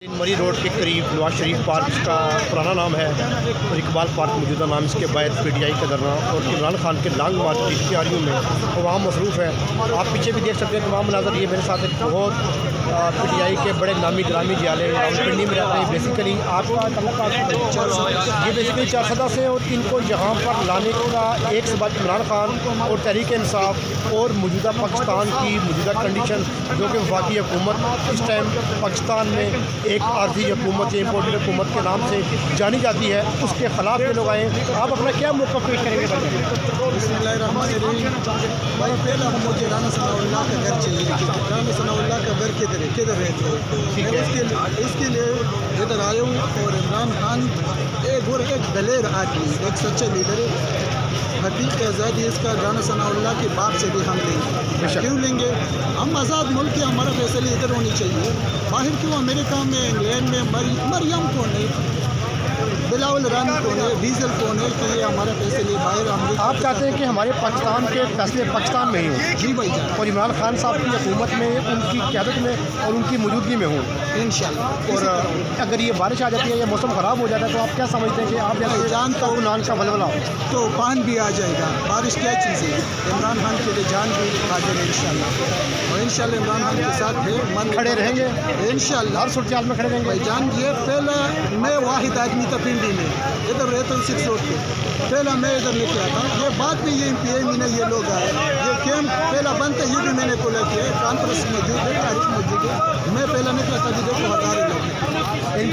मरी रोड के करीब नवाज शरीफ पार्क का पुराना नाम है और इकबाल पार्क मौजूदा नाम इसके बाद PTI का धरना और इमरान खान के लॉन्ग मार्च की तैयारियों में तमाम मसरूफ़ है। आप पीछे भी देख सकते हैं तमाम मनाजर। ये मेरे साथ एक बहुत PTI के बड़े नामी ग्रामी जियाले रावलपिंडी में रहते हैं। बेसिकली आपका ये बेसिकली 4 सदा से और इनको यहाँ पर लाने का एक सबब इमरान खान और तहरीक इंसाफ और मौजूदा पाकिस्तान की मौजूदा कंडीशन जो कि वफाकी हुकूमत इस टाइम पाकिस्तान में एक आर्जी हुकूमत या इम्पोर्टेड हुकूमत के नाम से जानी जाती है, उसके ख़िलाफ़ ये लोग आए। आप अपना क्या मौक़िफ़ पेश करेंगे? पहला मुझे राना सनाउल्लाह का घर चाहिए। राना सनाउल्लाह का घर किधर रहते हैं, इसके लिए इधर आया हूँ। और इमरान खान एक दलेर आदमी, एक सच्चा लीडर है। हकीक आज़ादी इसका राना सनाउल्लाह के बाप से भी हम लेंगे। क्यों लेंगे? हम आज़ाद मुल्क के, हमारा फैसले इधर होनी चाहिए। बाहर क्यों? अमेरिका में, इंग्लैंड में मरियम को नहीं, बिलावल रानी को नहीं, डीजल को नहीं कि ये हमारा फैसले बाहर। हम आप चाहते हैं कि हमारे पाकिस्तान के फैसले पाकिस्तान में ही हों? जी भाई जान। और इमरान खान साहब की हुकूमत में, उनकी क़यादत में और उनकी मौजूदगी में हों इंशाल्लाह। और अगर ये बारिश आ जाती है या मौसम ख़राब हो जाता है तो आप क्या समझते हैं कि आप जैसे जानता हूँ नान का बलबला हो तो पान भी आ जाएगा। बारिश क्या चीज़ है? इमरान खान के लिए जान भी हाजिर है इंशाल्लाह। और इंशाल्लाह इमरान खान के साथ है, मन खड़े रहेंगे इंशाल्लाह। हर सूरत में खड़े रहेंगे। भाई जान, ये पहला मैं वाहिद आदमी था पिंडी में, इधर रहता हूँ 6 रोड पे। पहला मैं इधर लेके आता हूँ। ये बात भी ये MPI में नहीं, ये लोग आए, ये कैंप पहला बंद था, ये भी मैंने खोला किया। कॉन्फ्रेंस मौजूद है, तारीख मौजूद है। मैं पहला निकला था, देखो 1000 लोग।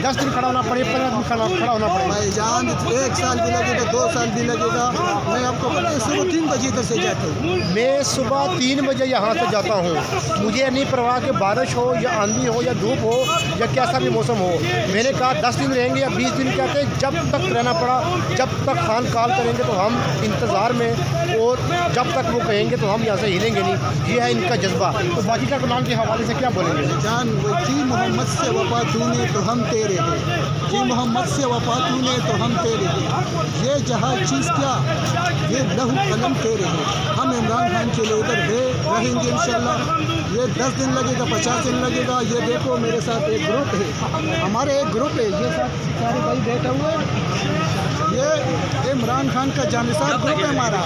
10 दिन खड़ा होना पड़े, 15 दिन खड़ा होना पड़ेगा। भाई जान, 1 साल भी लगेगा, 2 साल भी लगेगा। मैं आपको पता है सुबह 3 बजे इधर से जाता हूँ। मैं सुबह 3 बजे यहाँ से जाता हूँ। मुझे नहीं परवाह कि बारिश हो या आंधी हो या धूप हो या कैसा भी मौसम हो। मैंने कहा 10 दिन रहेंगे या 20 दिन कहते हैं, जब तक रहना पड़ा, जब तक खान कॉल करेंगे तो हम इंतज़ार में, और जब तक वो कहेंगे तो हम यहाँ से हिलेंगे नहीं। ये है इनका जज्बा। तो बाकी का गुलाम के हवाले से क्या बोलेंगे? जान, वो जी मोहम्मद से वफा तूने तो हम तेरे हैं, जी मोहम्मद से वफा तूने तो हम तेरे हैं। ये जहाँ चीज़ क्या, ये लहू कलम तेरे हैं। हम इमरान खान के लिए उधर रहेंगे इंशाल्लाह। ये 10 दिन लगेगा, 50 दिन लगेगा। ये देखो मेरे साथ एक ग्रुप है, हमारे एक ग्रुप है, ये सारे भाई बैठे हुए हैं। ये इमरान खान का जानिसार ग्रुप है हमारा।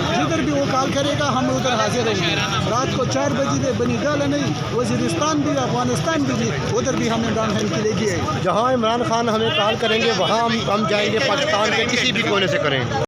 जिधर भी वो कॉल करेगा हम उधर हाजिर रहेंगे। रात को 4 बजे बनी गाला नहीं, वज़ीरिस्तान भी, अफगानिस्तान भी, उधर भी हम इमरान खान के लिए गए। जहाँ इमरान खान हमें कॉल करेंगे वहाँ हम जाएंगे, पाकिस्तान के किसी भी कोने से करें।